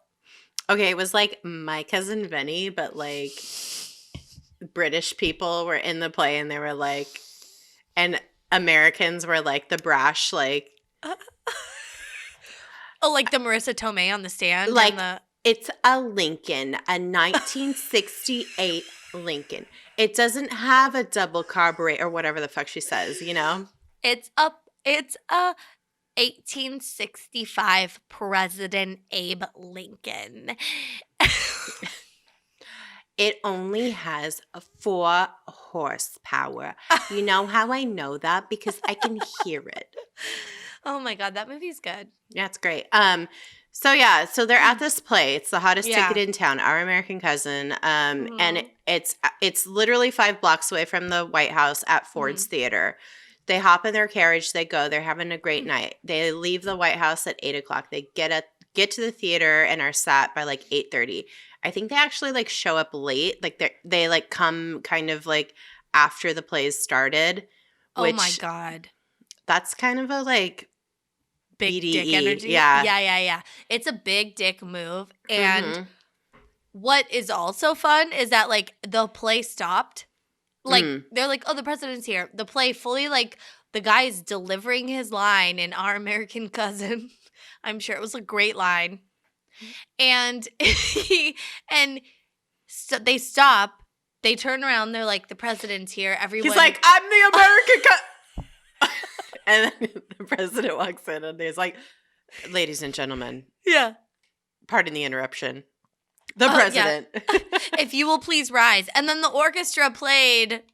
Okay, it was like My Cousin Vinny, but like British people were in the play and they were like, and Americans were like the brash, like. Oh, like the Marissa Tomei on the stand? Like, it's a Lincoln, a 1968 Lincoln. It doesn't have a double carburetor or whatever the fuck she says, you know? It's a 1865 President Abe Lincoln. It only has 4 horsepower. You know how I know that? Because I can hear it. Oh my God, that movie's good. Yeah, it's great. So they're at this play. It's the hottest ticket in town, Our American Cousin. And it's literally 5 blocks away from the White House at Ford's Theater. They hop in their carriage. They go. They're having a great night. They leave the White House at 8:00. They get to the theater and are sat by like 8:30. I think they actually like show up late. Like they like come kind of like after the plays started. Oh my God. That's kind of a like big BDE. Dick energy. Yeah. It's a big dick move. And what is also fun is that like the play stopped. Like they're like, oh, the president's here. The play fully like the guy is delivering his line in Our American Cousin. I'm sure it was a great line. And so they stop. They turn around. They're like, the president's here. Everyone. He's like, I'm the American And then the president walks in and he's like, ladies and gentlemen. Yeah. Pardon the interruption. The president. Yeah. If you will please rise. And then the orchestra played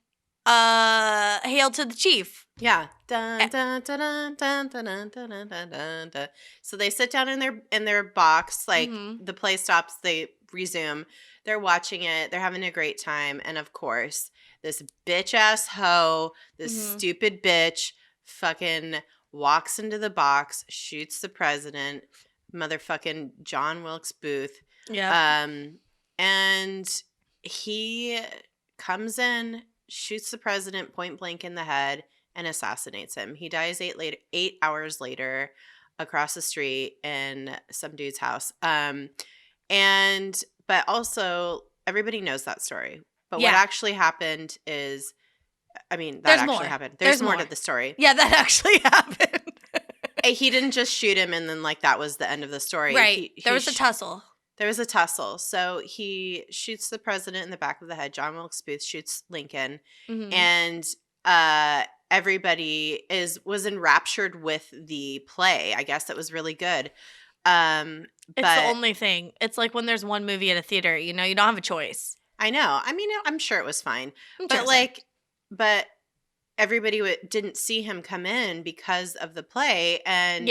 Hail to the Chief. Yeah. Dun, dun, dun, dun, dun, dun, dun, dun, dun, dun. So they sit down in their box. Like the play stops. They resume. They're watching it. They're having a great time. And of course, this bitch ass hoe, this stupid bitch fucking walks into the box, shoots the president, motherfucking John Wilkes Booth. Yeah. And he comes in, shoots the president point blank in the head, and assassinates him. He dies 8 hours later across the street in some dude's house. But also everybody knows that story. But what actually happened is, I mean, that actually happened. There's more to the story. Yeah, that actually happened. He didn't just shoot him and then like that was the end of the story. Right. There was a tussle. There was a tussle. So he shoots the president in the back of the head. John Wilkes Booth shoots Lincoln. And everybody was enraptured with the play. I guess it was really good. It's the only thing. It's like when there's one movie at a theater, you don't have a choice. I know. I mean, I'm sure it was fine. But everybody didn't see him come in because of the play. And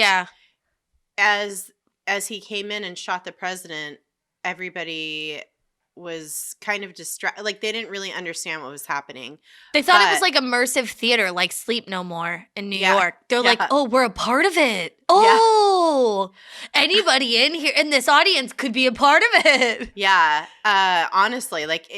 as he came in and shot the president, everybody was kind of distracted. Like, they didn't really understand what was happening. They thought it was like immersive theater, like Sleep No More in New York. They're like, oh, we're a part of it. Oh, anybody in this audience could be a part of it. Yeah. Honestly, like,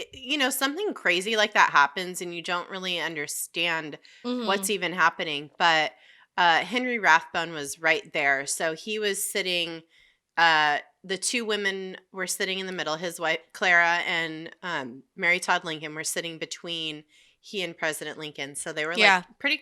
something crazy like that happens and you don't really understand what's even happening. But Henry Rathbone was right there. So he was sitting, the two women were sitting in the middle. His wife, Clara, and Mary Todd Lincoln were sitting between he and President Lincoln. So they were pretty,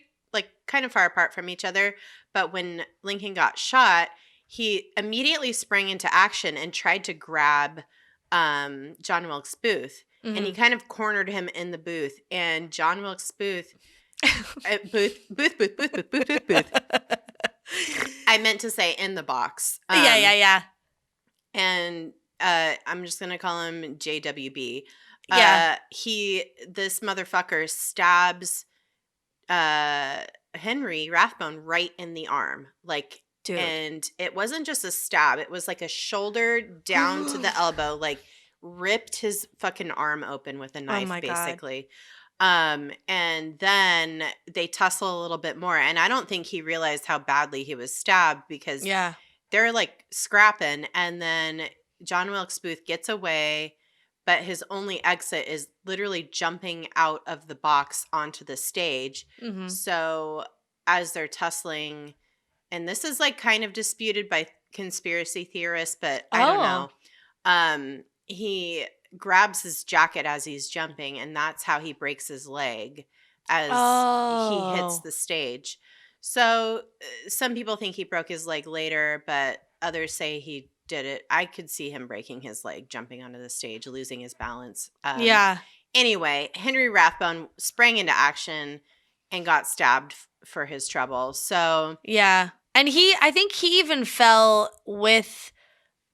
kind of far apart from each other. But when Lincoln got shot, he immediately sprang into action and tried to grab John Wilkes Booth. And he kind of cornered him in the booth. And John Wilkes Booth, Booth. I meant to say in the box. Yeah. And I'm just going to call him JWB. This motherfucker stabs Henry Rathbone right in the arm. Like, dude. And it wasn't just a stab. It was like a shoulder down to the elbow, like ripped his fucking arm open with a knife, basically. God. And then they tussle a little bit more. And I don't think he realized how badly he was stabbed because they're like scrapping. And then John Wilkes Booth gets away, but his only exit is literally jumping out of the box onto the stage. So as they're tussling, and this is like kind of disputed by conspiracy theorists, but I don't know. He grabs his jacket as he's jumping, and that's how he breaks his leg as he hits the stage. So some people think he broke his leg later, but others say he did it. I could see him breaking his leg, jumping onto the stage, losing his balance. Anyway, Henry Rathbone sprang into action and got stabbed for his trouble. So and I think he even fell with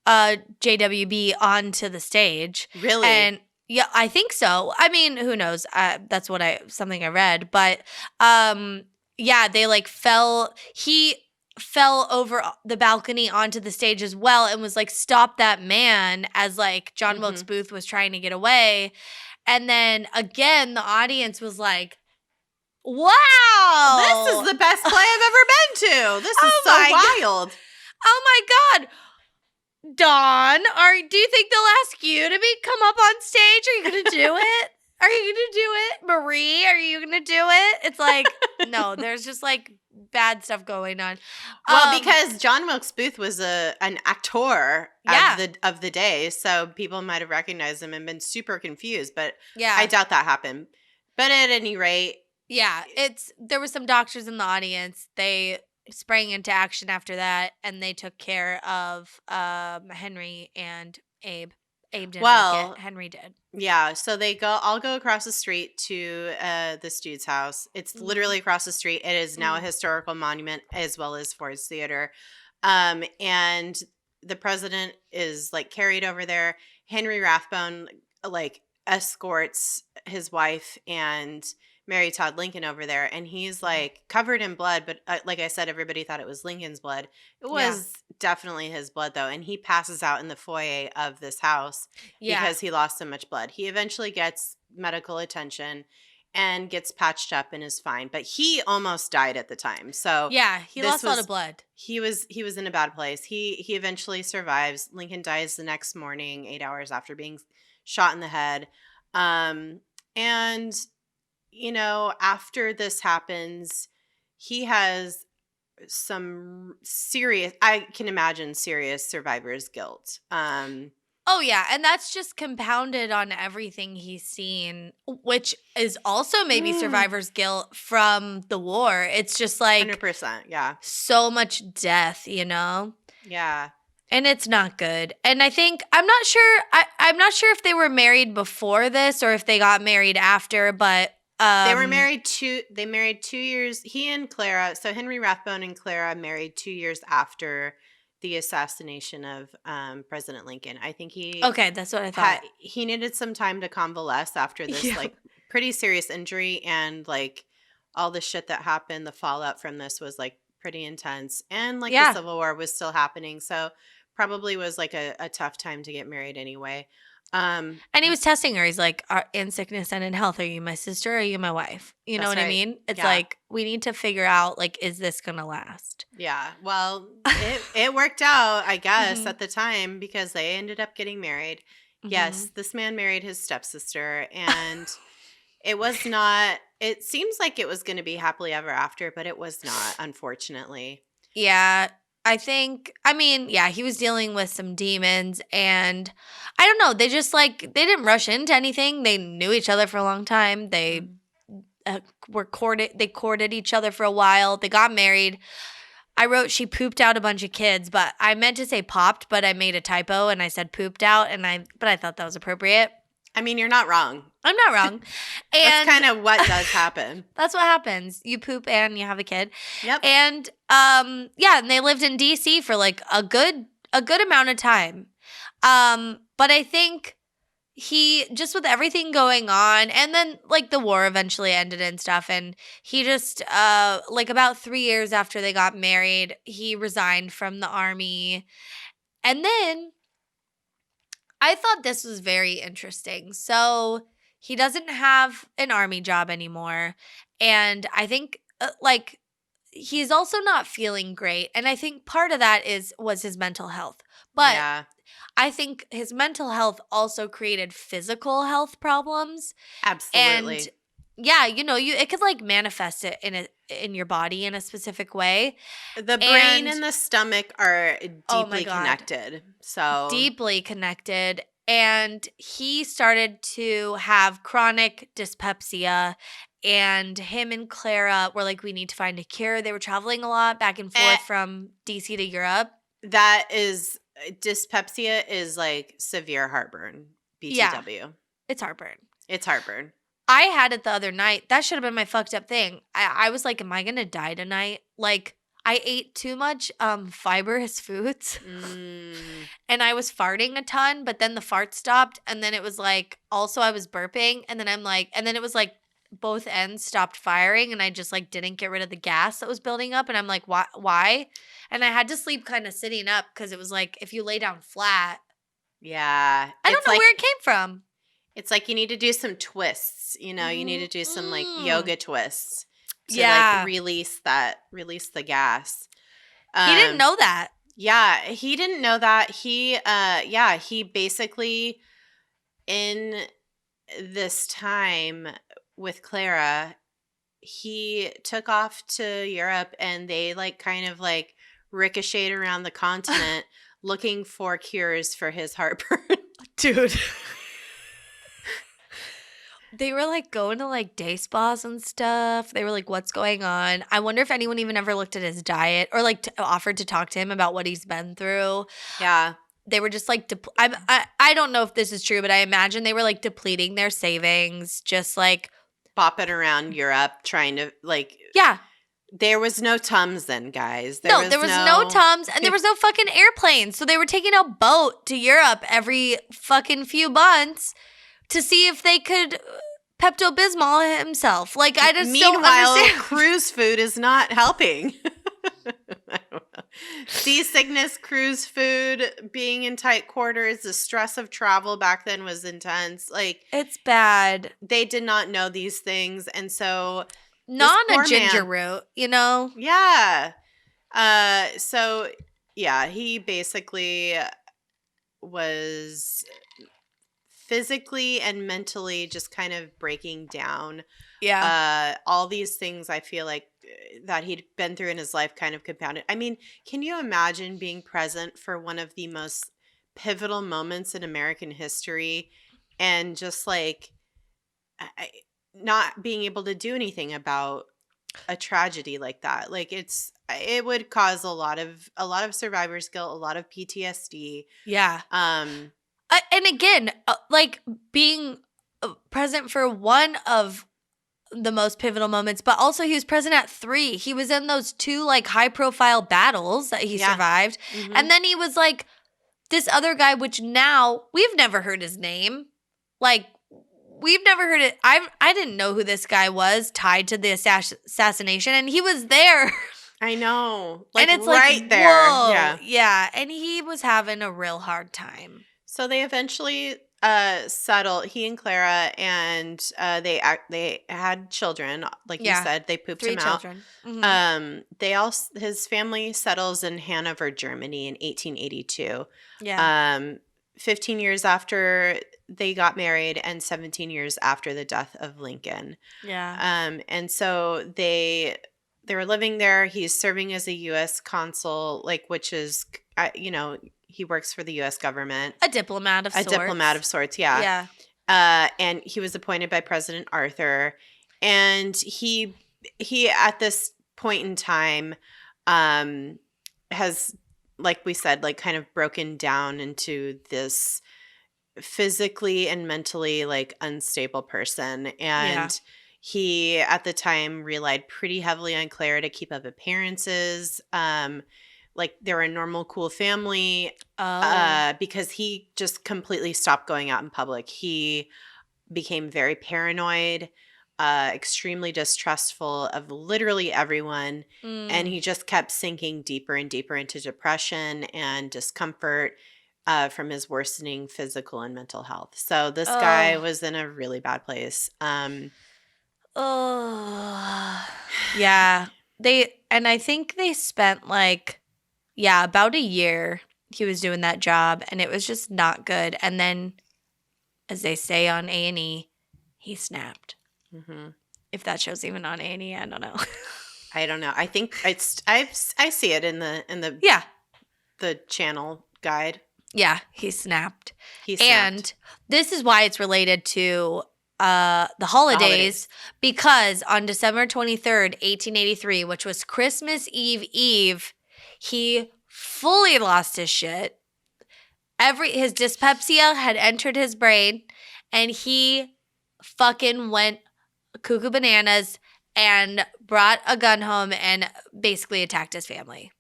JWB onto the stage. Really? And yeah, I think so. I mean, who knows? That's something I read. But they like fell. He fell over the balcony onto the stage as well and was like, stop that man, as like John Wilkes Booth was trying to get away. And then again, the audience was like, wow, this is the best play I've ever been to. This is so wild. Oh my God. Dawn, do you think they'll ask you to come up on stage? Are you going to do it? Are you going to do it? Marie, are you going to do it? It's like, no, there's just like bad stuff going on. Well, because John Wilkes Booth was an actor of the day, so people might have recognized him and been super confused, but I doubt that happened. But at any rate. Yeah, there were some doctors in the audience. They sprang into action after that, and they took care of Henry and Abe. Abe didn't make it. Henry did. Yeah, so they all go across the street to this dude's house. It's literally across the street. It is now a historical monument as well as Ford's Theater. And the president is like carried over there. Henry Rathbone like escorts his wife and Mary Todd Lincoln over there, and he's like covered in blood, but like I said, everybody thought it was Lincoln's blood. It was definitely his blood though, and he passes out in the foyer of this house because he lost so much blood. He eventually gets medical attention and gets patched up and is fine, but he almost died at the time. So he lost a lot of blood. He was in a bad place. He eventually survives. Lincoln dies the next morning, 8 hours after being shot in the head. And after this happens, he has some serious, I can imagine, serious survivor's guilt. Oh, yeah. And that's just compounded on everything he's seen, which is also maybe survivor's guilt from the war. It's just like 100%. Yeah. So much death, Yeah. And it's not good. And I think, I'm not sure if they were married before this or if they got married after, but They married 2 years. He and Clara. So Henry Rathbone and Clara married 2 years after the assassination of President Lincoln. I think Okay, that's what I thought. He needed some time to convalesce after this like pretty serious injury, and like all the shit that happened. The fallout from this was like pretty intense, and like the Civil War was still happening. So probably was like a tough time to get married anyway. And he was testing her. He's like, in sickness and in health, are you my sister or are you my wife? You know what I mean? It's like, we need to figure out, like, is this going to last? Yeah. Well, it worked out, I guess, at the time, because they ended up getting married. Yes, this man married his stepsister, and it was not – it seems like it was going to be happily ever after, but it was not, unfortunately. Yeah. I think, I mean, yeah, he was dealing with some demons, and I don't know. They just like, they didn't rush into anything. They knew each other for a long time. They courted each other for a while. They got married. I wrote she pooped out a bunch of kids, but I meant to say popped, but I made a typo and I said pooped out, but I thought that was appropriate. I mean, you're not wrong. I'm not wrong. And that's kind of what does happen. That's what happens. You poop and you have a kid. Yep. And and they lived in DC for like a good amount of time. But I think he just, with everything going on, and then like the war eventually ended and stuff, and he just like about 3 years after they got married, he resigned from the army. And then I thought this was very interesting. So he doesn't have an army job anymore. And I think like he's also not feeling great. And I think part of that was his mental health. But I think his mental health also created physical health problems. Absolutely. And yeah, you know, it could like manifest it in your body in a specific way. The brain and the stomach are deeply connected. So deeply connected. And he started to have chronic dyspepsia, and him and Clara were like, we need to find a cure. They were traveling a lot back and forth from DC to Europe. That is, dyspepsia is like severe heartburn. BTW. Yeah, it's heartburn. It's heartburn. I had it the other night. That should have been my fucked up thing. I was like, am I going to die tonight? Like, I ate too much fibrous foods and I was farting a ton, but then the fart stopped, and then it was like, also I was burping, and then and then it was like both ends stopped firing, and I just like didn't get rid of the gas that was building up, and I'm like, why? And I had to sleep kind of sitting up because it was like, if you lay down flat. Yeah. I don't know where it came from. It's like you need to do some twists, you know, you need to do some like yoga twists to like release the gas. He didn't know that. Yeah, he didn't know that. He basically, in this time with Clara, he took off to Europe, and they like kind of like ricocheted around the continent looking for cures for his heartburn. Dude. They were like going to like day spas and stuff. They were like, what's going on? I wonder if anyone even ever looked at his diet or like offered to talk to him about what he's been through. Yeah. They were just like, I don't know if this is true, but I imagine they were like depleting their savings, just like bopping around Europe trying to like. Yeah. There was no Tums then, guys. There was no Tums, and there was no fucking airplanes. So they were taking a boat to Europe every fucking few months to see if they could Pepto-Bismol himself. Like, I just don't understand. Meanwhile, cruise food is not helping. I don't know. Seasickness, cruise food, being in tight quarters, the stress of travel back then was intense. Like, it's bad. They did not know these things, and so not a ginger root, you know? Yeah. So yeah, he basically was physically and mentally just kind of breaking down. Yeah. All these things I feel like that he'd been through in his life kind of compounded. I mean, can you imagine being present for one of the most pivotal moments in American history and just like not being able to do anything about a tragedy like that? Like it would cause a lot of survivor's guilt, a lot of PTSD. Yeah. And again, like being present for one of the most pivotal moments, but also he was present at 3. He was in those 2 like high profile battles that he survived. Mm-hmm. And then he was like this other guy, which now we've never heard his name. Like we've never heard it. I didn't know who this guy was tied to the assassination, and he was there. I know. Like, and it's right like, there. Whoa. Yeah. Yeah. And he was having a real hard time. So they eventually settled, he and Clara, and they had children. Like you said, they pooped 3 him children. out. Mm-hmm. His family settles in Hanover, Germany in 1882. Yeah. 15 years after they got married and 17 years after the death of Lincoln. Yeah. And so they were living there. He's serving as a U.S. consul, like, which is, he works for the U.S. government. A diplomat of sorts. A diplomat of sorts, yeah. Yeah. And he was appointed by President Arthur. And he at this point in time has, like we said, like kind of broken down into this physically and mentally like unstable person. And he at the time relied pretty heavily on Clara to keep up appearances. Like they were a normal, cool family because he just completely stopped going out in public. He became very paranoid, extremely distrustful of literally everyone. And he just kept sinking deeper and deeper into depression and discomfort from his worsening physical and mental health. So this guy was in a really bad place. Yeah. And I think they spent like, about a year he was doing that job, and it was just not good. And then, as they say on A&E, he snapped. Mm-hmm. If that show's even on A&E, I don't know. I don't know. I think I see it in the the channel guide. Yeah, he snapped. And this is why it's related to the holidays, because on December 23rd, 1883, which was Christmas Eve, he fully lost his shit. His dyspepsia had entered his brain, and he fucking went cuckoo bananas and brought a gun home and basically attacked his family.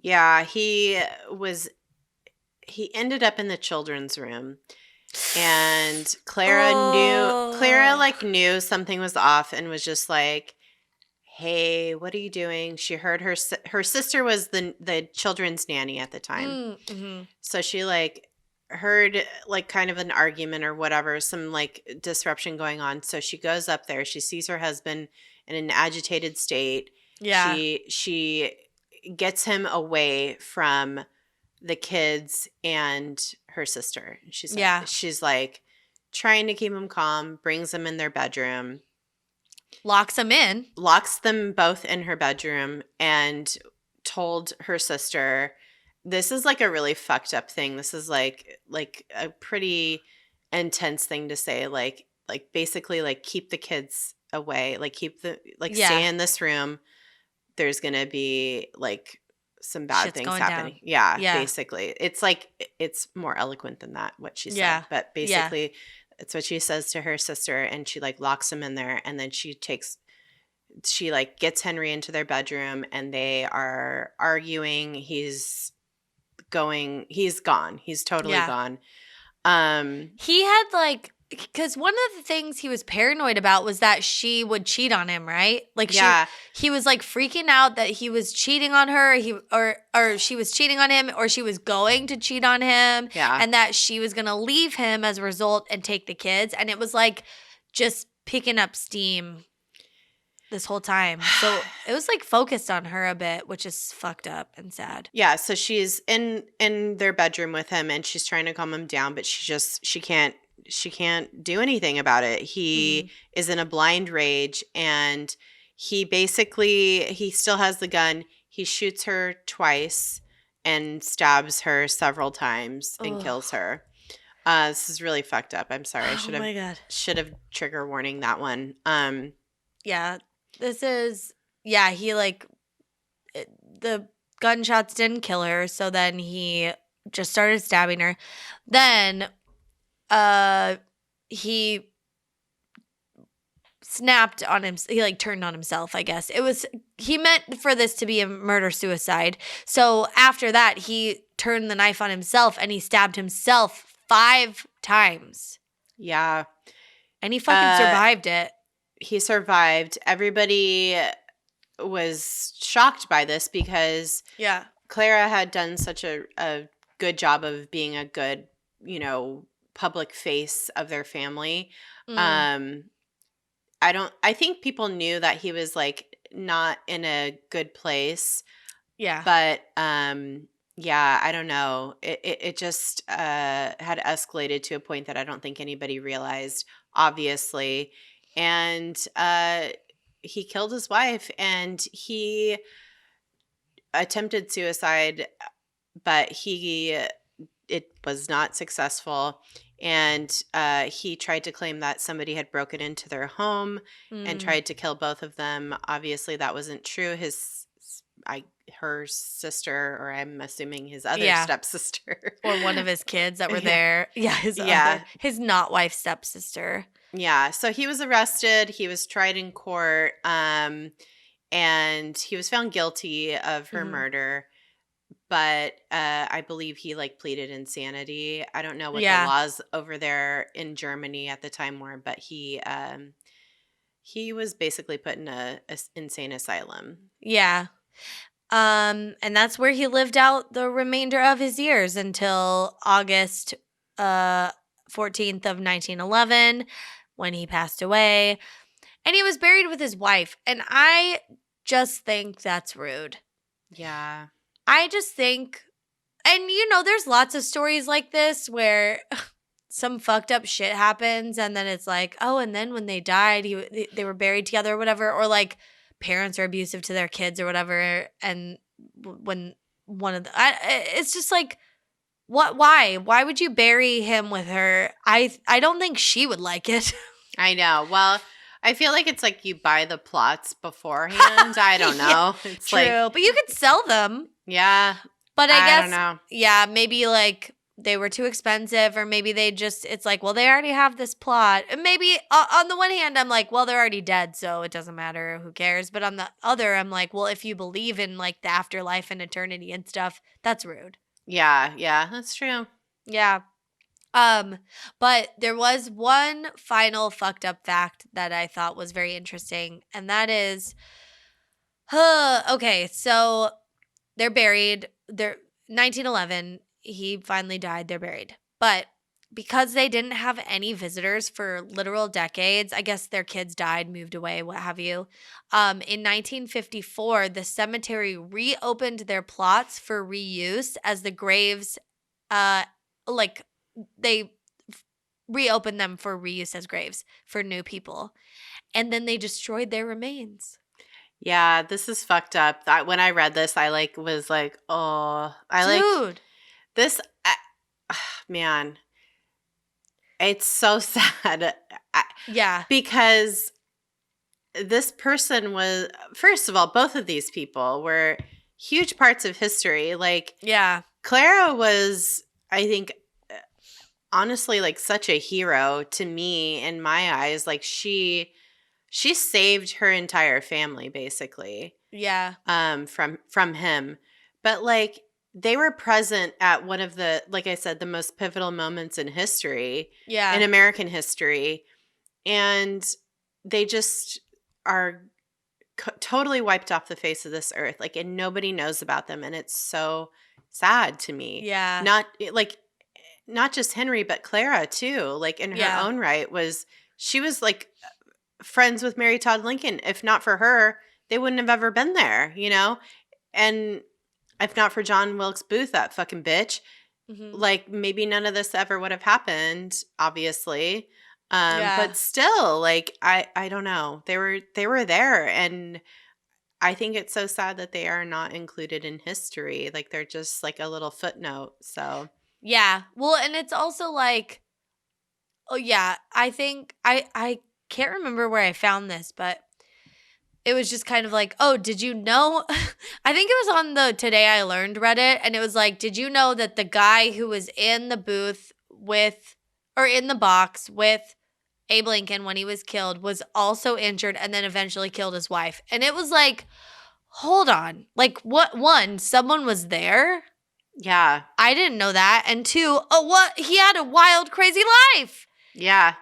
Yeah, he ended up in the children's room, and Clara knew something was off and was just like, "Hey, what are you doing?" She heard her sister was the children's nanny at the time. Mm-hmm. So she like heard like kind of an argument or whatever, some like disruption going on. So she goes up there. She sees her husband in an agitated state. Yeah. She gets him away from the kids and her sister. She's like trying to keep him calm, brings them in their bedroom. Locks them both in her bedroom, and told her sister, this is like a really fucked up thing. This is like a pretty intense thing to say. Like basically like keep the kids away. Like stay in this room. There's going to be like some bad things happening. Yeah, basically. It's like, it's more eloquent than that, what she said. But basically, it's what she says to her sister, and she like locks him in there, and then she like gets Henry into their bedroom, and they are arguing. He's gone. He's totally gone. He had like, because one of the things he was paranoid about was that she would cheat on him, right? Like he was like freaking out that he was cheating on her, or she was cheating on him, or she was going to cheat on him, and that she was going to leave him as a result and take the kids. And it was like just picking up steam this whole time. So it was like focused on her a bit, which is fucked up and sad. Yeah, so she's in their bedroom with him, and she's trying to calm him down, but she can't do anything about it. He is in a blind rage, and he still has the gun. He shoots her twice and stabs her several times and kills her. This is really fucked up. I'm sorry. I should have trigger warning that one. Yeah, this is, he like, the gunshots didn't kill her, so then he just started stabbing her. Then he snapped on him. He like turned on himself, I guess. He meant for this to be a murder-suicide. So after that, he turned the knife on himself and he stabbed himself 5 times. Yeah. And he fucking survived it. He survived. Everybody was shocked by this because Clara had done such a good job of being a good, public face of their family. I think people knew that he was like not in a good place. Yeah. But I don't know. It just had escalated to a point that I don't think anybody realized, obviously. And he killed his wife and he attempted suicide, but it was not successful. And he tried to claim that somebody had broken into their home and tried to kill both of them. Obviously, that wasn't true. Her sister, or I'm assuming his other stepsister. Or one of his kids that were there. Yeah, his not wife stepsister. Yeah, so he was arrested. He was tried in court, and he was found guilty of her murder. But I believe he pleaded insanity. I don't know what the laws over there in Germany at the time were, but he was basically put in a insane asylum. Yeah. And that's where he lived out the remainder of his years until August 14th of 1911 when he passed away. And he was buried with his wife. And I just think that's rude. Yeah. I just think, and there's lots of stories like this where some fucked up shit happens and then it's like, oh, and then when they died, they were buried together or whatever, or like parents are abusive to their kids or whatever, and when one of it's just like, why would you bury him with her? I don't think she would like it. I know. Well, I feel like it's like you buy the plots beforehand. I don't know. It's true, but you could sell them. Yeah. But I guess, don't know. Yeah, maybe like they were too expensive, or maybe it's like, well, they already have this plot. And maybe on the one hand, I'm like, well, they're already dead, so it doesn't matter. Who cares? But on the other, I'm like, well, if you believe in like the afterlife and eternity and stuff, that's rude. Yeah, that's true. Yeah. But there was one final fucked up fact that I thought was very interesting, and that is, okay, so they're buried. They're 1911. He finally died. They're buried. But because they didn't have any visitors for literal decades, I guess their kids died, moved away, what have you. In 1954, the cemetery reopened their plots for reuse as the graves, they reopened them for reuse as graves for new people. And then they destroyed their remains. Yeah, this is fucked up. When I read this, I was like, oh, Dude. This, man, it's so sad. Yeah. Because this person was, first of all, both of these people were huge parts of history. Clara was, I think, honestly, such a hero to me in my eyes. She saved her entire family, basically. Yeah. From him. But they were present at one of the, like I said, the most pivotal moments in history. Yeah. In American history. And they just are totally wiped off the face of this earth. And nobody knows about them. And it's so sad to me. Yeah. Not just Henry, but Clara too. In her own right she was friends with Mary Todd Lincoln. If not for her, they wouldn't have ever been there, And if not for John Wilkes Booth, that fucking bitch, maybe none of this ever would have happened, obviously. But still, I don't know. They were there, and I think it's so sad that they are not included in history. They're just a little footnote. So yeah. Well, and it's also oh yeah, I think I can't remember where I found this, but it was just kind of oh, did you know? I think it was on the Today I Learned Reddit, and it was did you know that the guy who was in the booth in the box with Abe Lincoln, when he was killed, was also injured and then eventually killed his wife. And it was like, hold on. Like, what? One, someone was there. Yeah. I didn't know that. And two, what? He had a wild, crazy life. Yeah.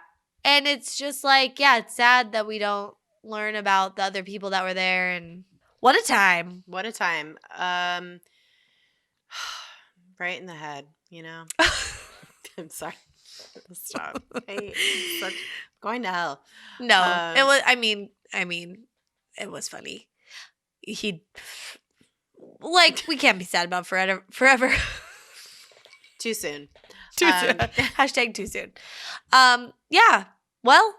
And it's just like, yeah, it's sad that we don't learn about the other people that were there. And what a time. What a time. Right in the head, you know? I'm sorry. Stop. Hey, going to hell. No, it was, I mean, it was funny. We can't be sad about forever. Too soon. Hashtag too soon. Yeah. Well,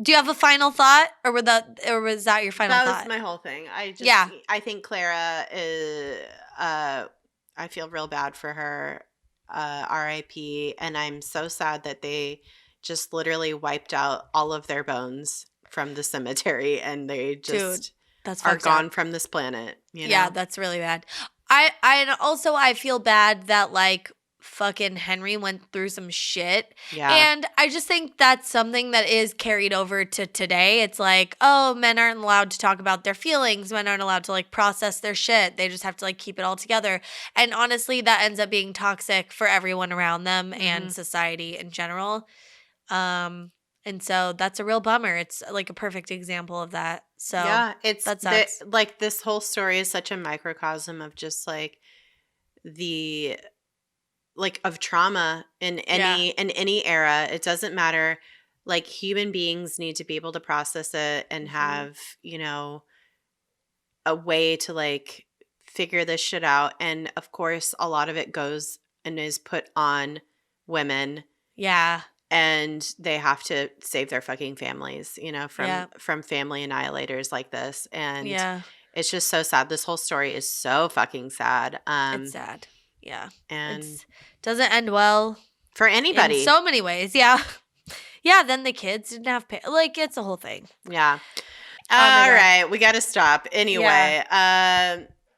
do you have a final thought, or was that your final thought? That was my whole thing. I think Clara is. I feel real bad for her. R.I.P. And I'm so sad that they just literally wiped out all of their bones from the cemetery, and they just are gone from this planet. You know? Yeah, that's really bad. I feel bad that like fucking Henry went through some shit. Yeah. And I just think that's something that is carried over to today. It's like, oh, men aren't allowed to talk about their feelings. Men aren't allowed to like process their shit. They just have to like keep it all together. And honestly, that ends up being toxic for everyone around them and society in general. And so that's a real bummer. It's like a perfect example of that. So yeah, that sucks. Like this whole story is such a microcosm of just like of trauma in any era. It doesn't matter. Like human beings need to be able to process it and have, you know, a way to like figure this shit out. And of course, a lot of it goes and is put on women. Yeah. And they have to save their fucking families, you know, from family annihilators like this. And it's just so sad. This whole story is so fucking sad. It's sad. Yeah. And it doesn't end well. For anybody. In so many ways. Yeah. Yeah. Then the kids didn't have like, it's a whole thing. Yeah. All right. We got to stop. Anyway.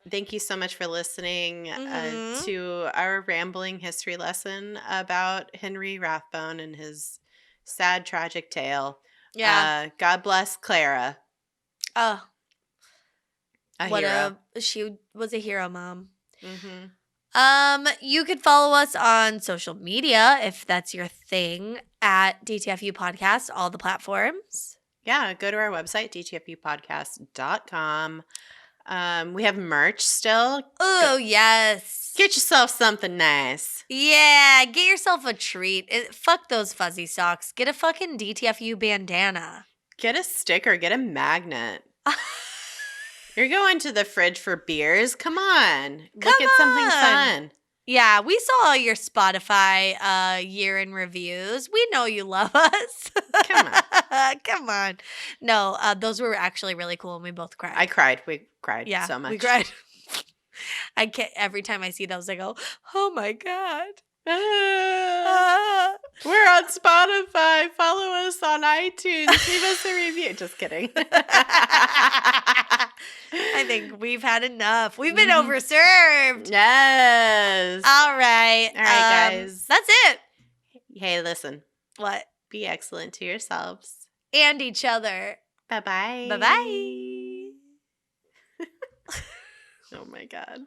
Thank you so much for listening to our rambling history lesson about Henry Rathbone and his sad, tragic tale. Yeah. God bless Clara. Oh. Hero. She was a hero, Mom. You could follow us on social media if that's your thing at DTFU Podcast, all the platforms. Yeah, go to our website, dtfupodcast.com. We have merch still. Oh, yes. Get yourself something nice. Yeah, get yourself a treat. Fuck those fuzzy socks. Get a fucking DTFU bandana. Get a sticker. Get a magnet. You're going to the fridge for beers. Come on. Look at something fun. Yeah, we saw your Spotify year in reviews. We know you love us. Come on. Come on. No, those were actually really cool, and we both cried. I cried. We cried so much. We cried. I can't. Every time I see those, I go, oh my God. We're on Spotify. Follow us on iTunes. Leave us a review. Just kidding. I think we've had enough. We've been overserved. Yes. All right. Guys. That's it. Hey, listen. What? Be excellent to yourselves. And each other. Bye-bye. Bye-bye. Oh, my God.